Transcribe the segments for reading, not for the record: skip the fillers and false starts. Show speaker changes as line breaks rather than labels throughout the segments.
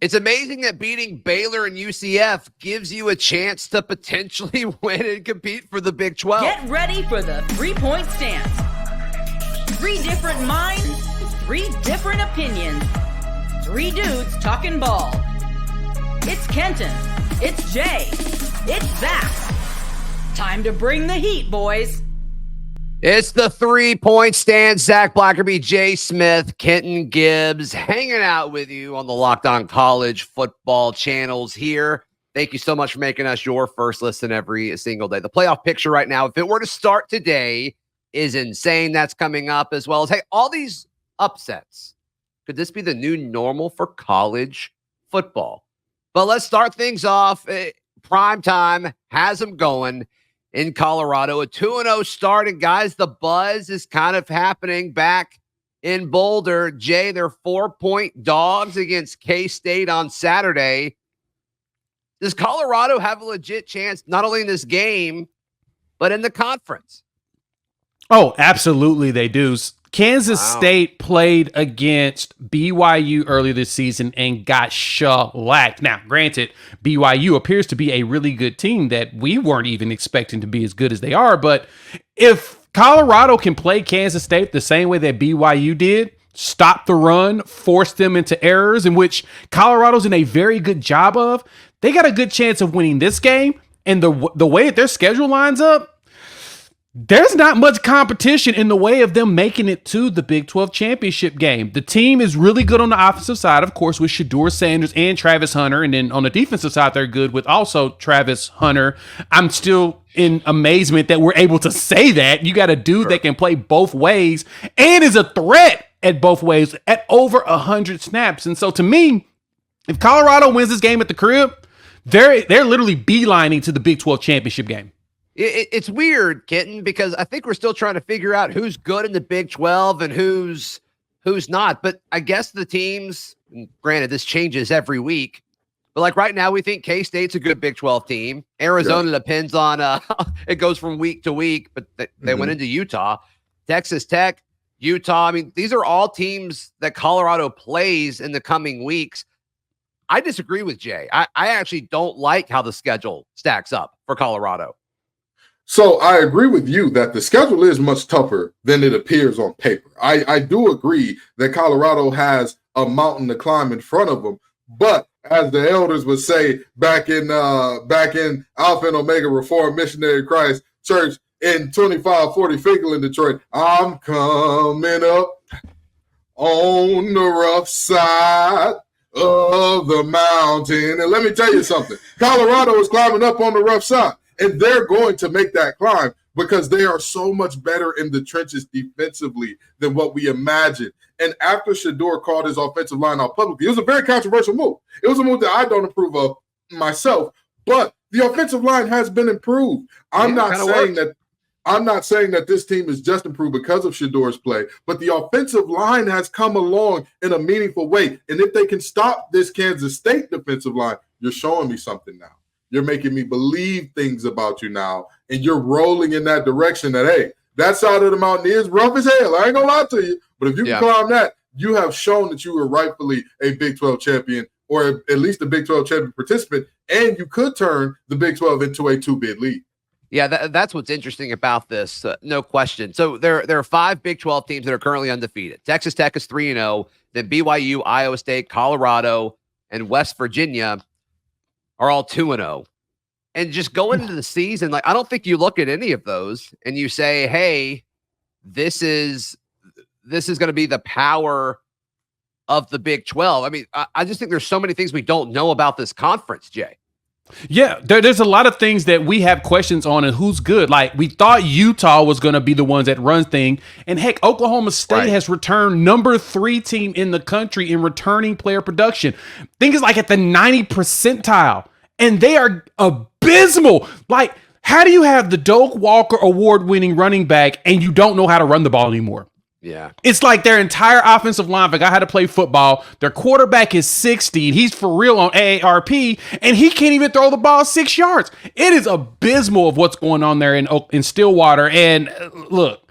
It's amazing that beating Baylor and UCF gives you a chance to potentially win and compete for the Big 12.
Get ready for the 3-point stance. 3 different minds, 3 different opinions, 3 dudes talking ball. It's Kenton, it's Jay, it's Zach. Time to bring the heat, boys.
It's the 3-point stand. Zach Blackerby, Jay Smith, Kenton Gibbs, hanging out with you on the Locked On College Football channels here. Thank you so much for making us your first listen every single day. The playoff picture right now, if it were to start today, is insane. That's coming up, as well as, hey, all these upsets. Could this be the new normal for college football? But let's start things off. Prime time has them going in Colorado. A 2-0 start. And guys, the buzz is kind of happening back in Boulder. Jay, they're 4-point dogs against K-State on Saturday. Does Colorado have a legit chance, not only in this game, but in the conference?
Oh, absolutely they do. Kansas State played against BYU earlier this season and got shellacked. Now, granted, BYU appears to be a really good team that we weren't even expecting to be as good as they are. But if Colorado can play Kansas State the same way that BYU did, stop the run, force them into errors, in which Colorado's in a very good job of, they got a good chance of winning this game. And the way that their schedule lines up, there's not much competition in the way of them making it to the Big 12 championship game. The team is really good on the offensive side, of course, with Deion Sanders and Travis Hunter. And then on the defensive side, they're good with also Travis Hunter. I'm still in amazement that we're able to say that. You got a dude that can play both ways and is a threat at both ways at over 100 snaps. And so to me, if Colorado wins this game at the crib, they're literally beelining to the Big 12 championship game.
It's weird, Kenton, because I think we're still trying to figure out who's good in the Big 12 and who's not. But I guess the teams, granted, this changes every week, but like right now, we think K-State's a good Big 12 team. Arizona depends on, it goes from week to week, but they went into Utah. Texas Tech, Utah. I mean, these are all teams that Colorado plays in the coming weeks. I disagree with Jay. I actually don't like how the schedule stacks up for Colorado.
So I agree with you that the schedule is much tougher than it appears on paper. I do agree that Colorado has a mountain to climb in front of them, but as the elders would say back in Alpha and Omega Reformed Missionary Christ Church in 2540 Finkel in Detroit, I'm coming up on the rough side of the mountain. And let me tell you something, Colorado is climbing up on the rough side. And they're going to make that climb because they are so much better in the trenches defensively than what we imagined. And after Shedeur called his offensive line out publicly, it was a very controversial move. It was a move that I don't approve of myself, but the offensive line has been improved. I'm not saying that this team is just improved because of Shedeur's play, but the offensive line has come along in a meaningful way. And if they can stop this Kansas State defensive line, you're showing me something now. You're making me believe things about you now, and you're rolling in that direction that, hey, that side of the mountain is rough as hell. I ain't going to lie to you. But if you can climb that, you have shown that you were rightfully a Big 12 champion, or at least a Big 12 champion participant, and you could turn the Big 12 into a 2-bid league.
Yeah, that's what's interesting about this, no question. So there are 5 Big 12 teams that are currently undefeated. Texas Tech is 3-0. Then BYU, Iowa State, Colorado, and West Virginia are all 2-0. And just going into the season, like, I don't think you look at any of those and you say, hey, this is going to be the power of the Big 12. I mean, I just think there's so many things we don't know about this conference, Jay.
Yeah, there's a lot of things that we have questions on and who's good. Like, we thought Utah was going to be the ones that run thing. And heck, Oklahoma State has returned number 3 team in the country in returning player production. I think it's like at the 90th percentile. And they are abysmal. Like, how do you have the Doak Walker award-winning running back and you don't know how to run the ball anymore?
Yeah.
It's like their entire offensive line forgot how to play football. Their quarterback is 60. He's for real on AARP, and he can't even throw the ball 6 yards. It is abysmal of what's going on there in Stillwater. And look,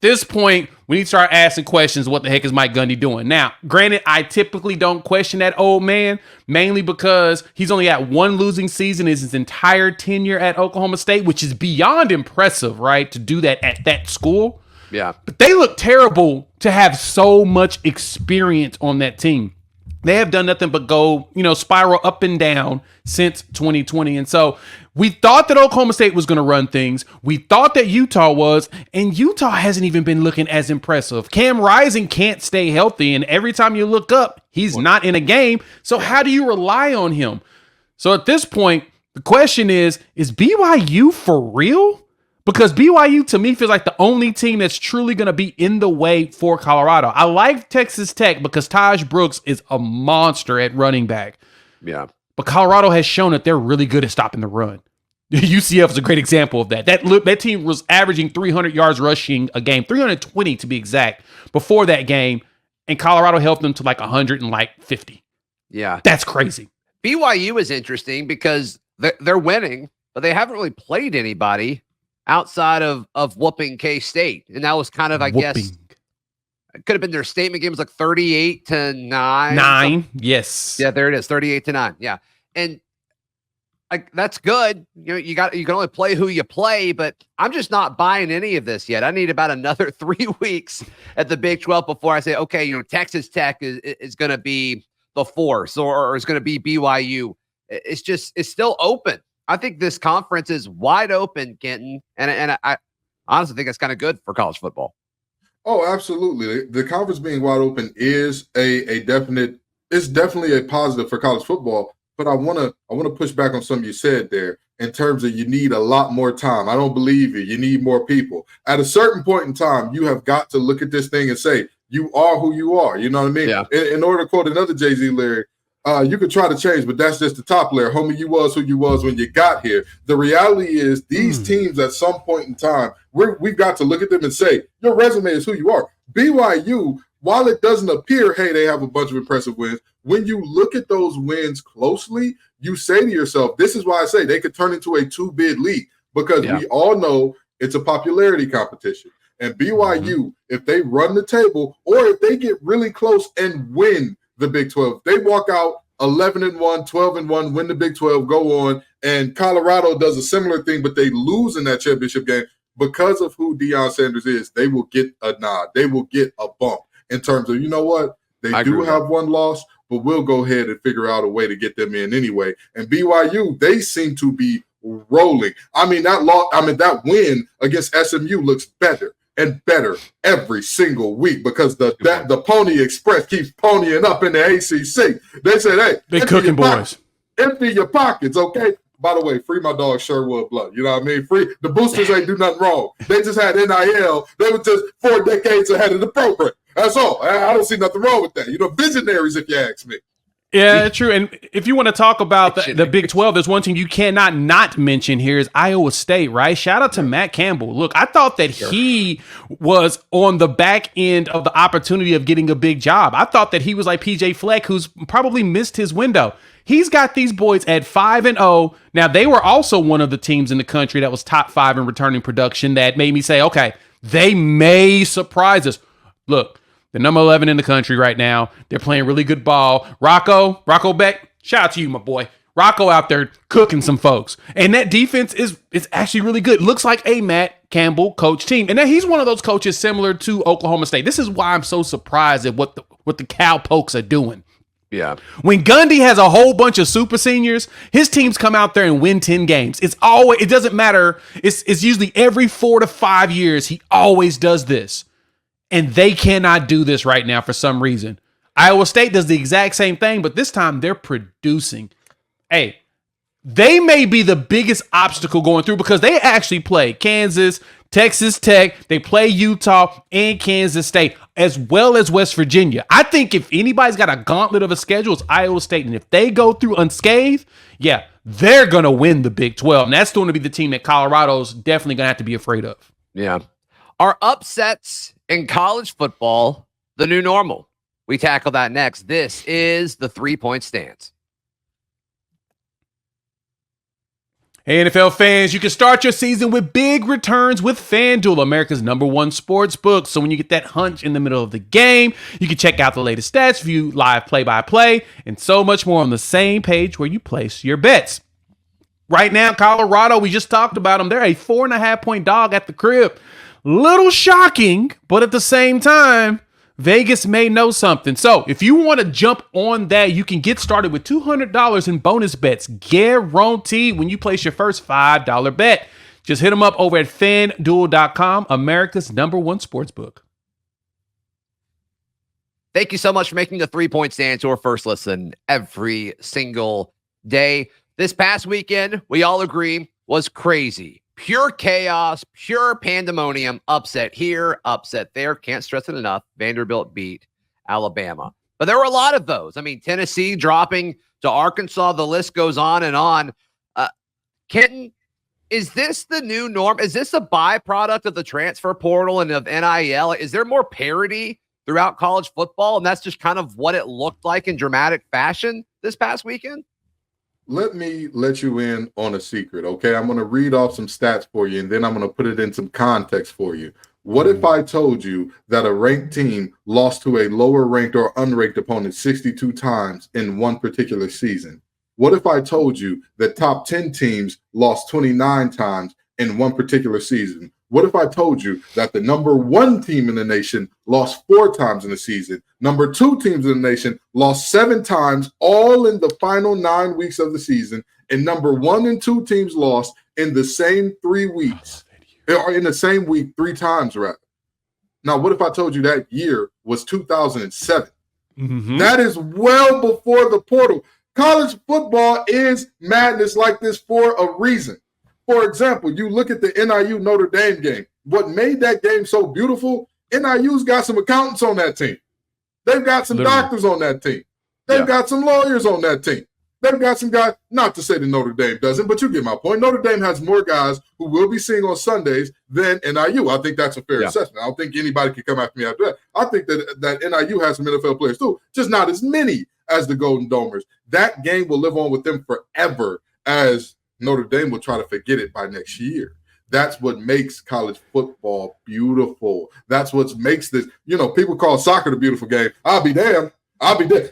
this point, we need to start asking questions. What the heck is Mike Gundy doing? Now, granted, I typically don't question that old man, mainly because he's only had one losing season his entire tenure at Oklahoma State, which is beyond impressive, right? To do that at that school.
Yeah.
But they look terrible to have so much experience on that team. They have done nothing but go, spiral up and down since 2020. And so we thought that Oklahoma State was going to run things. We thought that Utah was, and Utah hasn't even been looking as impressive. Cam Rising can't stay healthy, and every time you look up, he's not in a game. So how do you rely on him? So at this point, the question is BYU for real? Because BYU, to me, feels like the only team that's truly going to be in the way for Colorado. I like Texas Tech because Taj Brooks is a monster at running back.
Yeah.
But Colorado has shown that they're really good at stopping the run. UCF is a great example of that. That team was averaging 300 yards rushing a game, 320 to be exact, before that game, and Colorado helped them to like 150.
Yeah.
That's crazy.
BYU is interesting because they're winning, but they haven't really played anybody outside of whooping K-State. And that was kind of, I guess, it could have been their statement game was like 38-9.
9, yes.
Yeah, there it is, 38-9. Yeah. And like that's good. You can only play who you play, but I'm just not buying any of this yet. I need about another 3 weeks at the Big 12 before I say, okay, Texas Tech is going to be the force or is going to be BYU. It's still open. I think this conference is wide open, Kenton, and I honestly think it's kind of good for college football.
Oh, absolutely. The conference being wide open is it's definitely a positive for college football. But I want to push back on something you said there in terms of you need a lot more time. I don't believe you. You need more people. At a certain point in time, you have got to look at this thing and say, you are who you are. You know what I mean?
Yeah.
In order to quote another Jay-Z lyric, you could try to change, but that's just the top layer. Homie, you was who you was when you got here. The reality is these teams at some point in time, we've got to look at them and say, your resume is who you are. BYU, while it doesn't appear, hey, they have a bunch of impressive wins, when you look at those wins closely, you say to yourself, this is why I say they could turn into a two-bid league because we all know it's a popularity competition. And BYU, if they run the table or if they get really close and win the Big 12, they walk out 11-1, 12-1, win the Big 12, go on, and Colorado does a similar thing, but they lose in that championship game because of who Deion Sanders is. They will get a nod. They will get a bump in terms of, you know what? They do have one loss, but we'll go ahead and figure out a way to get them in anyway. And BYU, they seem to be rolling. I mean, that win against SMU looks better and better every single week because the Pony Express keeps ponying up in the ACC. They said, hey,
they cooking boys.
Empty your pockets, okay? By the way, free my dog Sherwood Blood. You know what I mean? Free the boosters ain't do nothing wrong. They just had NIL. They were just 4 decades ahead of the program. That's all. I don't see nothing wrong with that. Visionaries, if you ask me.
Yeah, true. And if you want to talk about the Big 12, there's one team you cannot not mention here is Iowa State, right? Shout out to Matt Campbell. Look, I thought that he was on the back end of the opportunity of getting a big job. I thought that he was like PJ Fleck, who's probably missed his window. He's got these boys at 5-0. Now, they were also one of the teams in the country that was top 5 in returning production that made me say, okay, they may surprise us. Look, they're number 11 in the country right now. They're playing really good ball. Rocco Beck, shout out to you, my boy. Rocco out there cooking some folks. And that defense is actually really good. Looks like a Matt Campbell coach team. And then he's one of those coaches similar to Oklahoma State. This is why I'm so surprised at what the Cowpokes are doing.
Yeah.
When Gundy has a whole bunch of super seniors, his teams come out there and win 10 games. It doesn't matter. It's usually every 4 to 5 years. He always does this. And they cannot do this right now for some reason. Iowa State does the exact same thing, but this time they're producing. Hey, they may be the biggest obstacle going through because they actually play Kansas, Texas Tech, they play Utah and Kansas State, as well as West Virginia. I think if anybody's got a gauntlet of a schedule, it's Iowa State. And if they go through unscathed, yeah, they're going to win the Big 12. And that's going to be the team that Colorado's definitely going to have to be afraid of.
Yeah. Are upsets in college football the new normal? We tackle that next. This is the 3-point stance.
Hey, NFL fans, you can start your season with big returns with FanDuel, America's #1 sports book. So when you get that hunch in the middle of the game, you can check out the latest stats, view live play-by-play, and so much more on the same page where you place your bets. Right now, Colorado, we just talked about them. They're a 4.5-point dog at the crib. Little shocking, but at the same time, Vegas may know something. So if you want to jump on that, you can get started with $200 in bonus bets guaranteed when you place your first $5 bet. Just hit them up over at FanDuel.com, America's #1 sportsbook.
Thank you so much for making the 3-point stance your first listen every single day. This past weekend, we all agree, was crazy. Pure chaos, pure pandemonium, upset here, upset there. Can't stress it enough. Vanderbilt beat Alabama. But there were a lot of those. I mean, Tennessee dropping to Arkansas. The list goes on and on. Kenton, is this the new norm? Is this a byproduct of the transfer portal and of NIL? Is there more parity throughout college football? And that's just kind of what it looked like in dramatic fashion this past weekend?
Let me let you in on a secret, okay? I'm going to read off some stats for you, and then I'm going to put it in some context for you. What if I told you that a ranked team lost to a lower ranked or unranked opponent 62 times in one particular season? What if I told you that top 10 teams lost 29 times in one particular season? What if I told you that the #1 team in the nation lost 4 times in the season? #2 teams in the nation lost 7 times, all in the final 9 weeks of the season. And #1 and 2 teams lost in the same 3 weeks, or in the same week 3 times, rather. Now, what if I told you that year was 2007? Mm-hmm. That is well before the portal. College football is madness like this for a reason. For example, you look at the NIU Notre Dame game. What made that game so beautiful? NIU's got some accountants on that team. They've got some doctors on that team. They've got some lawyers on that team. They've got some guys, not to say that Notre Dame doesn't, but you get my point. Notre Dame has more guys who will be seeing on Sundays than NIU. I think that's a fair assessment. I don't think anybody can come after me after that. I think that NIU has some NFL players too, just not as many as the Golden Domers. That game will live on with them forever, as Notre Dame will try to forget it by next year. That's what makes college football beautiful. That's what makes this, people call soccer the beautiful game. I'll be damned.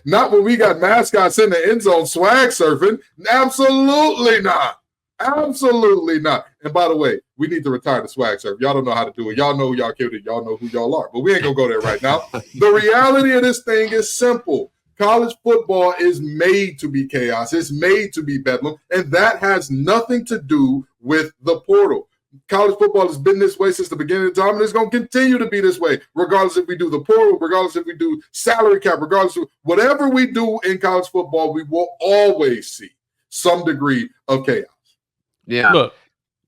Not when we got mascots in the end zone swag surfing. Absolutely not. Absolutely not. And by the way, we need to retire the swag surf. Y'all don't know how to do it. Y'all know who y'all killed it. Y'all know who y'all are. But we ain't going to go there right now. The reality of this thing is simple. College football is made to be chaos. It's made to be bedlam, and that has nothing to do with the portal. College football has been this way since the beginning of time, and it's going to continue to be this way, regardless if we do the portal, regardless if we do salary cap, regardless of whatever we do in college football, we will always see some degree of chaos.
Yeah.
Look.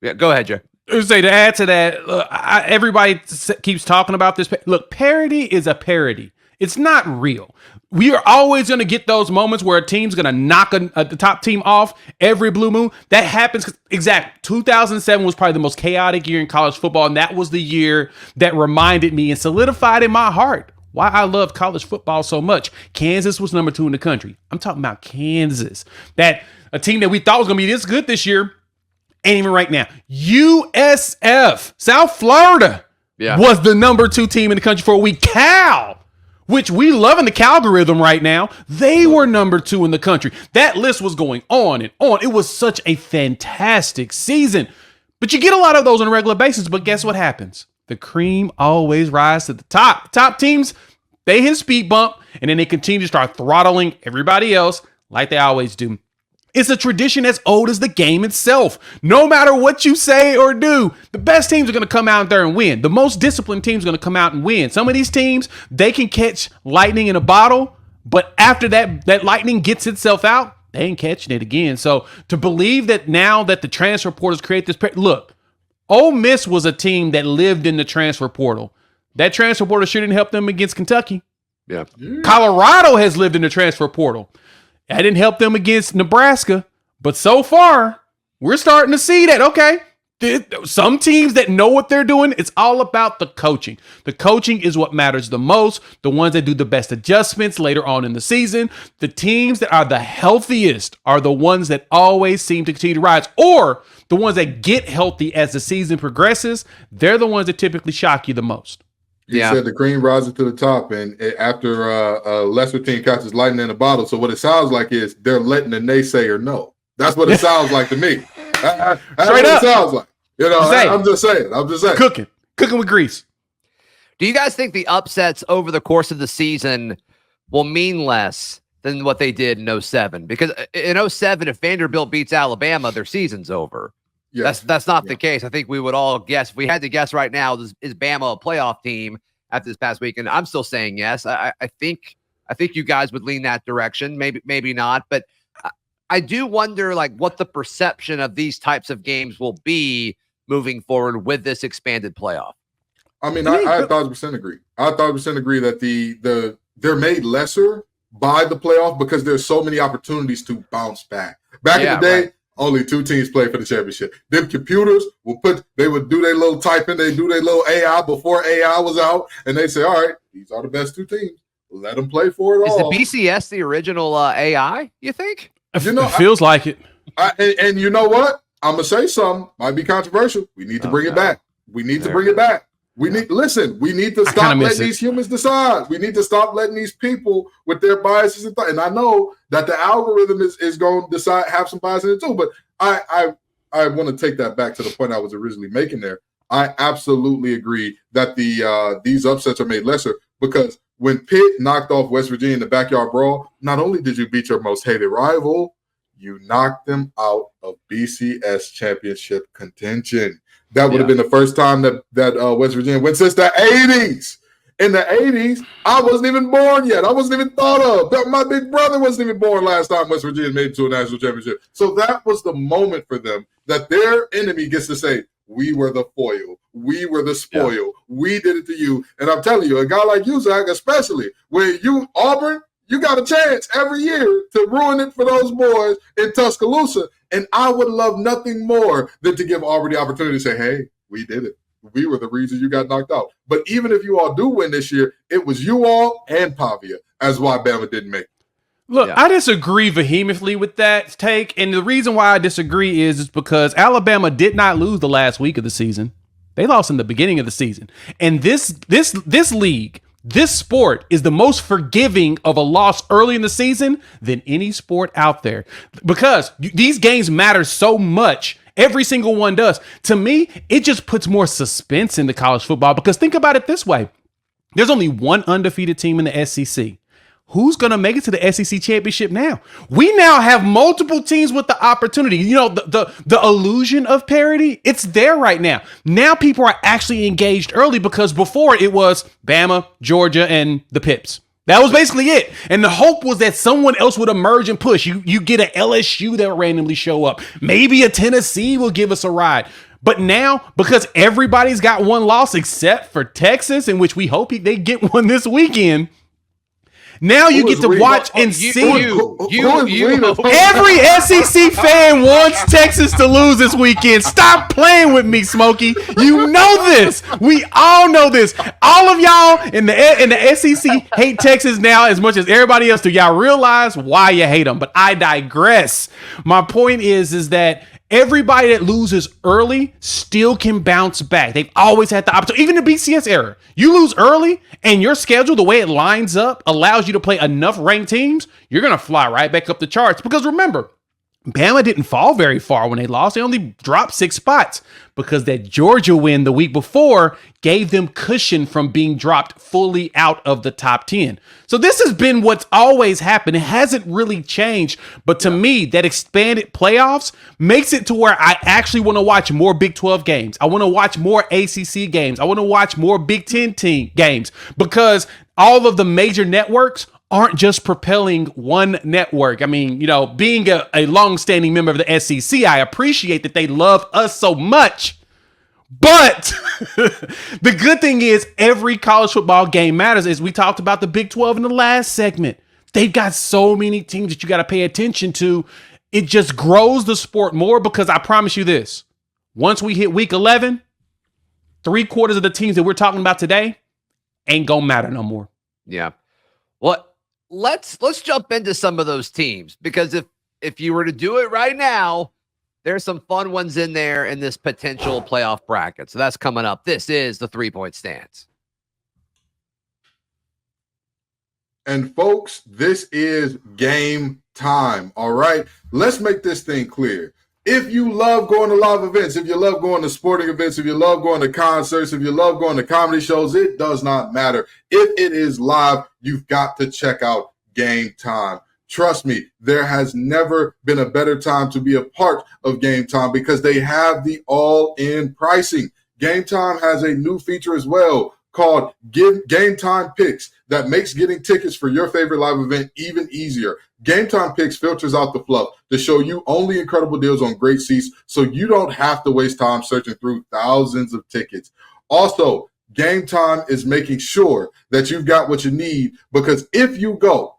Yeah, go ahead, Joe.
Say to add to that, look, everybody keeps talking about this. Look, parity is a parody. It's not real. We are always going to get those moments where a team's going to knock the top team off every blue moon. That happens. Exactly. 2007 was probably the most chaotic year in college football, and that was the year that reminded me and solidified in my heart why I love college football so much. Kansas was #2 in the country. I'm talking about Kansas. That a team that we thought was going to be this good this year ain't even right now. USF, South Florida, was the #2 team in the country for a week. Cal, which we love in the Calgorithm right now, they were #2 in the country. That list was going on and on. It was such a fantastic season. But you get a lot of those on a regular basis, but guess what happens? The cream always rises to the top. Top teams, they hit a speed bump, and then they continue to start throttling everybody else like they always do. It's a tradition as old as the game itself. No matter what you say or do, the best teams are going to come out there and win. The most disciplined teams are going to come out and win. Some of these teams, they can catch lightning in a bottle, but after that lightning gets itself out, they ain't catching it again. So to believe that now that the transfer portals create this, look, Ole Miss was a team that lived in the transfer portal. That transfer portal shouldn't help them against Kentucky.
Yeah.
Colorado has lived in the transfer portal. That didn't help them against Nebraska, but so far, we're starting to see that, okay, Some teams that know what they're doing, it's all about the coaching. The coaching is what matters the most. The ones that do the best adjustments later on in the season. The teams that are the healthiest are the ones that always seem to continue to rise, or the ones that get healthy as the season progresses. They're the ones that typically shock you the most.
You said the cream rises to the top, and after a lesser team catches lightning in a bottle. So what it sounds like is they're letting the naysayer know. That's what it sounds like to me. That's what it sounds like. You know, I'm just saying. Cooking
with grease.
Do you guys think the upsets over the course of the season will mean less than what they did in 07? Because in 07, if Vanderbilt beats Alabama, their season's over. Yes. That's not the case. I think we would all guess. If we had to guess right now, is Bama a playoff team after this past weekend? I'm still saying yes. I think you guys would lean that direction. Maybe not. But I do wonder, like, what the perception of these types of games will be moving forward with this expanded playoff.
I mean, I 1,000% agree. I 1,000% agree that they're made lesser by the playoff because there's so many opportunities to bounce back. Back in the day, only 2 teams played for the championship. Them computers they would do their little typing, they do their little AI before AI was out, and they say, all right, these are the best 2 teams. Let them play for it all.
Is the BCS the original AI, you think?
You know, it feels like it.
And you know what? I'm going to say something. Might be controversial. We need to bring it back. We need to bring it back. We need to stop letting these humans decide. We need to stop letting these people with their biases and thoughts. And I know that the algorithm is going to decide, have some bias in it too. But I want to take that back to the point I was originally making there. I absolutely agree that these upsets are made lesser because when Pitt knocked off West Virginia in the backyard brawl, not only did you beat your most hated rival, you knocked them out of BCS championship contention. That would have been the first time that West Virginia went since the 80s. In the 80s, I wasn't even born yet. I wasn't even thought of. My big brother wasn't even born last time West Virginia made it to a national championship. So that was the moment for them that their enemy gets to say, we were the foil. We were the spoil. We did it to you. And I'm telling you, a guy like you, Zach, especially, where you, Auburn, you got a chance every year to ruin it for those boys in Tuscaloosa. And I would love nothing more than to give Auburn the opportunity to say, hey, we did it. We were the reason you got knocked out. But even if you all do win this year, it was you all and Pavia as why Bama didn't make it.
Look, I disagree vehemently with that take. And the reason why I disagree is because Alabama did not lose the last week of the season. They lost in the beginning of the season. And this league, this sport is the most forgiving of a loss early in the season than any sport out there. Because these games matter so much. Every single one does. To me, it just puts more suspense into college football because think about it this way. There's only one undefeated team in the SEC. Who's going to make it to the SEC championship now? We now have multiple teams with the opportunity. You know, the illusion of parity, it's there right now. Now people are actually engaged early because before it was Bama, Georgia, and the Pips. That was basically it. And the hope was that someone else would emerge and push. You get an LSU that will randomly show up. Maybe a Tennessee will give us a ride. But now, because everybody's got one loss except for Texas, in which we hope they get one this weekend, now you get to watch and see. Every SEC fan wants Texas to lose this weekend. Stop playing with me, Smokey. You know this. We all know this. All of y'all in the SEC hate Texas now as much as everybody else do. Y'all realize why you hate them. But I digress. My point is that everybody that loses early still can bounce back. They've always had the opportunity. Even the BCS era, you lose early and your schedule, the way it lines up, allows you to play enough ranked teams, you're going to fly right back up the charts. Because remember, Bama didn't fall very far when they lost. They only dropped 6 spots because that Georgia win the week before gave them cushion from being dropped fully out of the top 10. So this has been what's always happened. It hasn't really changed. But to me, that expanded playoffs makes it to where I actually want to watch more Big 12 games. I want to watch more ACC games. I want to watch more Big 10 team games because all of the major networks aren't just propelling one network. I mean, you know, being a long-standing member of the SEC, I appreciate that they love us so much. But the good thing is every college football game matters. As we talked about the Big 12 in the last segment, they've got so many teams that you got to pay attention to. It just grows the sport more because I promise you this. Once we hit week 11, 3/4 of the teams that we're talking about today ain't gonna matter no more.
Yeah. Well, let's jump into some of those teams, because if you were to do it right now, there's some fun ones in there in this potential playoff bracket. So that's coming up. This is the 3-point stance.
And folks, this is game time. All right. Let's make this thing clear. If you love going to live events, if you love going to sporting events, if you love going to concerts, if you love going to comedy shows, it does not matter. If it is live, you've got to check out Game Time. Trust me, there has never been a better time to be a part of Game Time, because they have the all-in pricing. Game Time has a new feature as well called Game Time Picks that makes getting tickets for your favorite live event even easier. Game Time Picks filters out the fluff to show you only incredible deals on great seats, so you don't have to waste time searching through thousands of tickets. Also, Game Time is making sure that you've got what you need, because if you go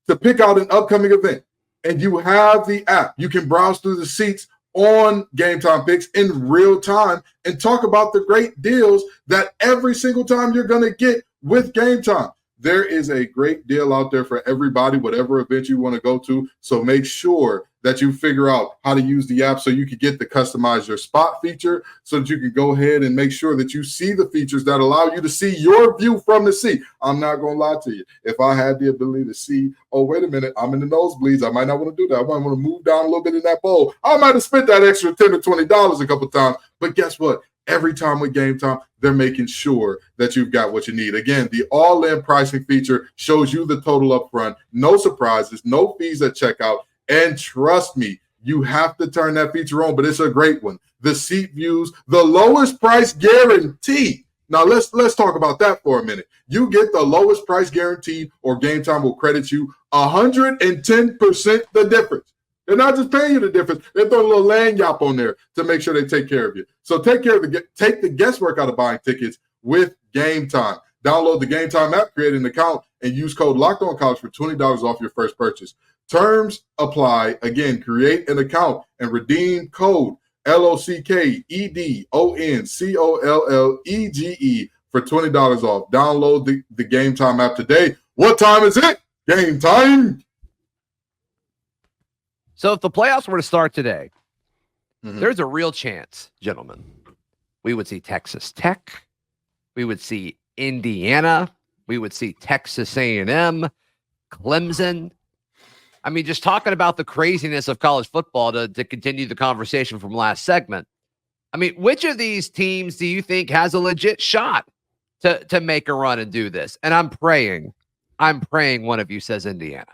to pick out an upcoming event and you have the app, you can browse through the seats on Game Time Picks in real time and talk about the great deals that every single time you're going to get with Game Time. There is a great deal out there for everybody, whatever event you want to go to. So make sure that you figure out how to use the app so you can get the customize your spot feature, so that you can go ahead and make sure that you see the features that allow you to see your view from the seat. I'm not going to lie to you. If I had the ability to see, oh, wait a minute, I'm in the nosebleeds, I might not want to do that. I might want to move down a little bit in that bowl. I might have spent that extra $10 or $20 a couple times. But guess what? Every time with Game Time, they're making sure that you've got what you need. Again, the all-in pricing feature shows you the total up front, no surprises, no fees at checkout. And trust me, you have to turn that feature on, but it's a great one. The seat views, the lowest price guarantee. Now, let's talk about that for a minute. You get the lowest price guarantee, or Game Time will credit you 110% the difference. They're not just paying you the difference. They're throwing a little lanyap on there to make sure they take care of you. So take the guesswork out of buying tickets with Game Time. Download the Game Time app, create an account, and use code LOCKEDONCollege for $20 off your first purchase. Terms apply. Again, create an account and redeem code LOCKEDONCOLLEGE for $20 off. Download the Game Time app today. What time is it? Game time.
So if the playoffs were to start today, there's a real chance, gentlemen, we would see Texas Tech, we would see Indiana, we would see Texas A&M, Clemson. I mean, just talking about the craziness of college football to continue the conversation from last segment. I mean, which of these teams do you think has a legit shot to make a run and do this? And I'm praying one of you says Indiana.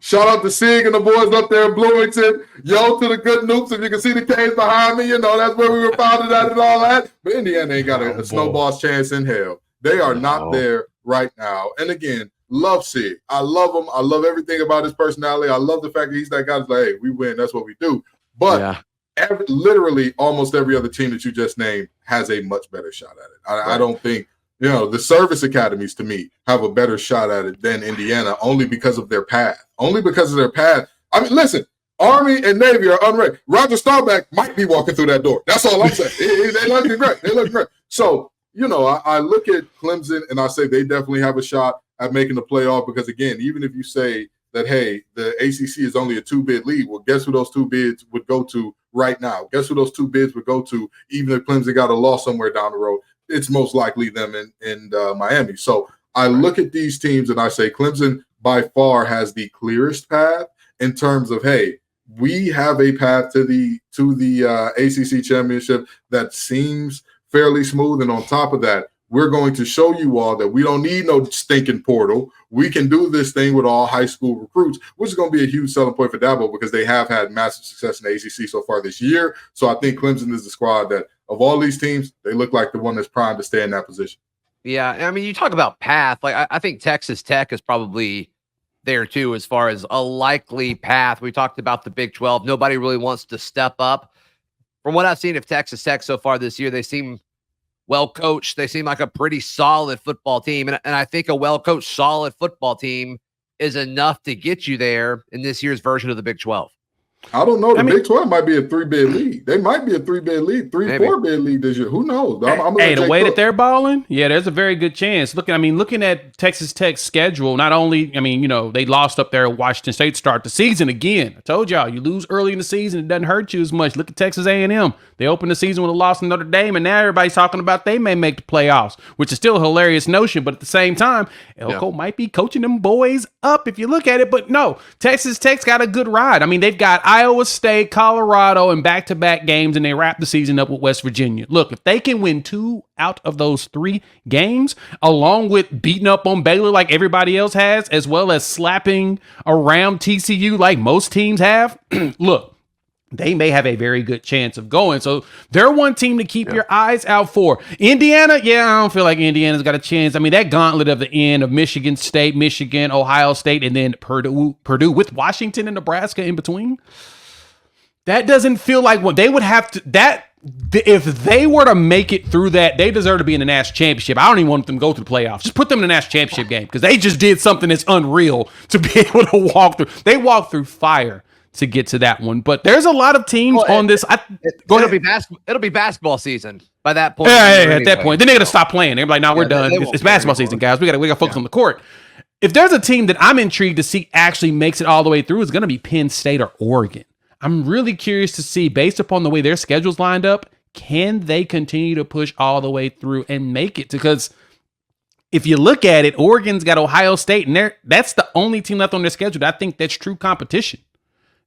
Shout out to Sig and the boys up there in Bloomington. Yo to the good Noops. If you can see the caves behind me, you know, that's where we were founded at and all that. But Indiana ain't got a snowball's chance in hell. They are not there right now. And again, love Sig. I love him. I love everything about his personality. I love the fact that he's that guy that's like, hey, we win. That's what we do. But literally almost every other team that you just named has a much better shot at it. I don't think, you know, the service academies to me have a better shot at it than Indiana, only because of their path. Only because of their path. I mean, listen, Army and Navy are unranked. Roger Staubach might be walking through that door. That's all I'm saying. They look great. They look great. So, you know, I look at Clemson and I say they definitely have a shot at making the playoff, because, again, even if you say that, hey, the ACC is only a 2-bid league, well, guess who those 2 bids would go to right now? Guess who those 2 bids would go to even if Clemson got a loss somewhere down the road? It's most likely them in Miami. So I look at these teams and I say Clemson by far has the clearest path in terms of, hey, we have a path to the ACC championship that seems fairly smooth. And on top of that, we're going to show you all that we don't need no stinking portal. We can do this thing with all high school recruits, which is going to be a huge selling point for Dabo, because they have had massive success in the ACC so far this year. So I think Clemson is the squad that, of all these teams, they look like the one that's primed to stay in that position.
Yeah, I mean, you talk about path. Like, I think Texas Tech is probably there too, as far as a likely path. We talked about the Big 12. Nobody really wants to step up. From what I've seen of Texas Tech so far this year, they seem well coached. They seem like a pretty solid football team. And I think a well coached, solid football team is enough to get you there in this year's version of the Big 12.
I don't know. The Big 12 might be a 3-bid league. They might be a 3-bid league, 4-bid league this year. Who knows?
Hey, the way that they're balling, yeah, there's a very good chance. Looking at Texas Tech's schedule, not only, they lost up there at Washington State to start the season again. I told y'all, you lose early in the season, it doesn't hurt you as much. Look at Texas A&M. They opened the season with a loss to Notre Dame, and now everybody's talking about they may make the playoffs, which is still a hilarious notion. But at the same time, Elko might be coaching them boys up if you look at it. But no, Texas Tech's got a good ride. They've got Iowa State, Colorado, and back-to-back games, and they wrap the season up with West Virginia. Look, if they can win 2 out of those 3 games, along with beating up on Baylor like everybody else has, as well as slapping around TCU like most teams have, look, they may have a very good chance of going. So they're one team to keep your eyes out for. Indiana, I don't feel like Indiana's got a chance. That gauntlet of the end of Michigan State, Michigan, Ohio State, and then Purdue with Washington and Nebraska in between. That doesn't feel like what they would have to. If they were to make it through that, they deserve to be in the national championship. I don't even want them to go through the playoffs. Just put them in the national championship game because they just did something that's unreal to be able to walk through. They walked through fire to get to that one. But there's a lot of teams on this.
It'll be basketball season by that point.
At that point, then they're gonna stop playing. They're like, "No, we're done. It's basketball season, guys. We got to focus on the court." If there's a team that I'm intrigued to see actually makes it all the way through, it's going to be Penn State or Oregon. I'm really curious to see, based upon the way their schedule's lined up, can they continue to push all the way through and make it? Because if you look at it, Oregon's got Ohio State, and that's the only team left on their schedule that I think that's true competition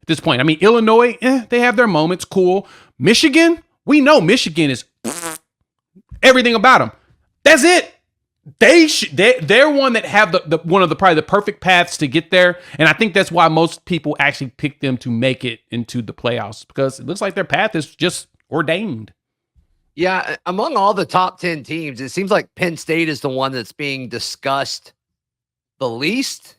at this point. Illinois, they have their moments, cool. Michigan, we know Michigan is everything about them. That's it. They're one that have one of the probably the perfect paths to get there, and I think that's why most people actually pick them to make it into the playoffs, because it looks like their path is just ordained.
Yeah, among all the top 10 teams, it seems like Penn State is the one that's being discussed the least.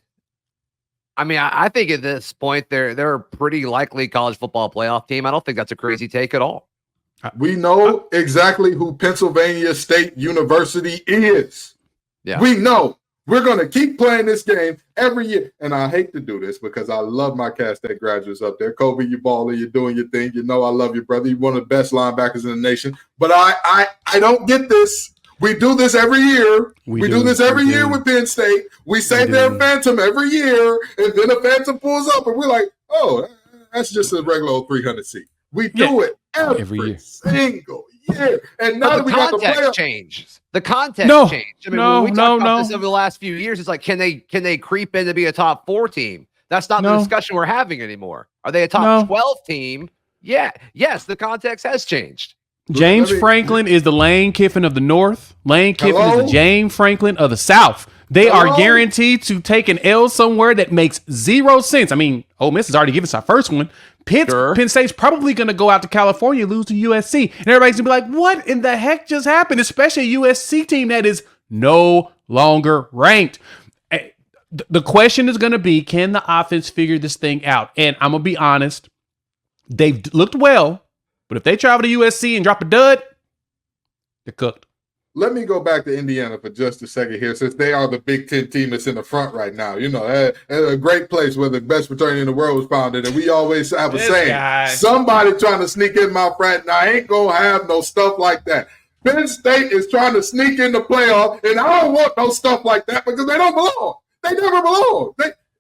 I think at this point they're a pretty likely college football playoff team. I don't think that's a crazy take at all.
We know exactly who Pennsylvania State University is. Yeah. We know. We're going to keep playing this game every year. And I hate to do this because I love my Cal State graduates up there. Kobe, you baller, you're doing your thing. I love you, brother. You're one of the best linebackers in the nation. But I don't get this. We do this every year. We do this every year with Penn State. We say they're a phantom every year, and then a phantom pulls up, and we're like, oh, that's just a regular old 300 seat. We do it every single year. And now that we got the playoff
change. The context changed. We talked about this over the last few years. It's like, can they creep in to be a top 4 team? That's not the discussion we're having anymore. Are they a top 12 team? Yeah. Yes, the context has changed.
James Franklin is the Lane Kiffin of the North. Lane Kiffin is the James Franklin of the South. They are guaranteed to take an L somewhere that makes zero sense. Ole Miss has already given us our first one. Penn State's probably going to go out to California, lose to USC. And everybody's going to be like, what in the heck just happened? Especially a USC team that is no longer ranked. The question is going to be, can the offense figure this thing out? And I'm going to be honest, they've looked well, but if they travel to USC and drop a dud, they're cooked.
Let me go back to Indiana for just a second here, since they are the Big Ten team that's in the front right now. A great place where the best fraternity in the world was founded, and we always have a saying, somebody trying to sneak in my frat, and I ain't going to have no stuff like that. Penn State is trying to sneak in the playoff, and I don't want no stuff like that because they don't belong. They never belong.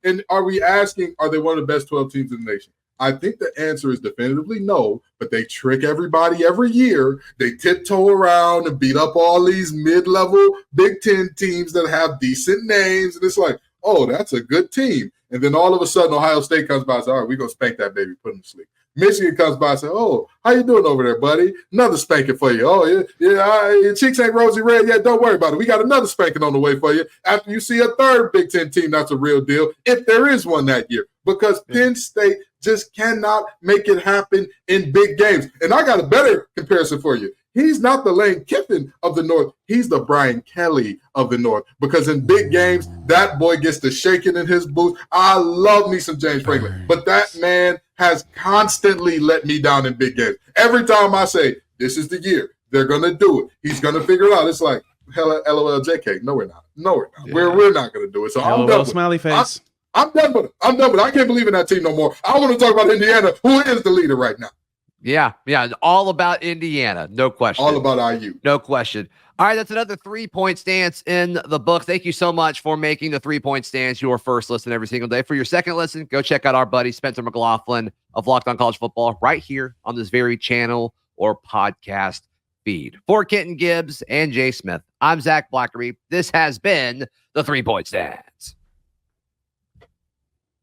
And are we asking, are they one of the best 12 teams in the nation? I think the answer is definitively no, but they trick everybody every year. They tiptoe around and beat up all these mid-level Big Ten teams that have decent names. And it's like, oh, that's a good team. And then all of a sudden, Ohio State comes by and says, all right, we're going to spank that baby, put him to sleep. Michigan comes by and says, oh, how you doing over there, buddy? Another spanking for you. Oh, yeah, your cheeks ain't rosy red yet. Don't worry about it. We got another spanking on the way for you after you see a third Big Ten team that's a real deal, if there is one that year. Because Penn State just cannot make it happen in big games. And I got a better comparison for you. He's not the Lane Kiffin of the North. He's the Brian Kelly of the North. Because in big games, that boy gets to shaking in his boots. I love me some James Franklin. But that man has constantly let me down in big games. Every time I say, this is the year, they're going to do it. He's going to figure it out. It's like, LOL, JK. No, we're not. No, we're not. Yeah. We're not going to do it. So I'm done.
Smiley face.
I'm done with it. I can't believe in that team no more. I want to talk about Indiana, who is the leader right now.
Yeah. All about Indiana. No question.
All about IU.
No question. All right, that's another 3-point stance in the book. Thank you so much for making the 3-point stance your first listen every single day. For your second listen, go check out our buddy Spencer McLaughlin of Locked On College Football right here on this very channel or podcast feed. For Kenton Gibbs and Jay Smith, I'm Zach Blackerby. This has been the 3-point stance.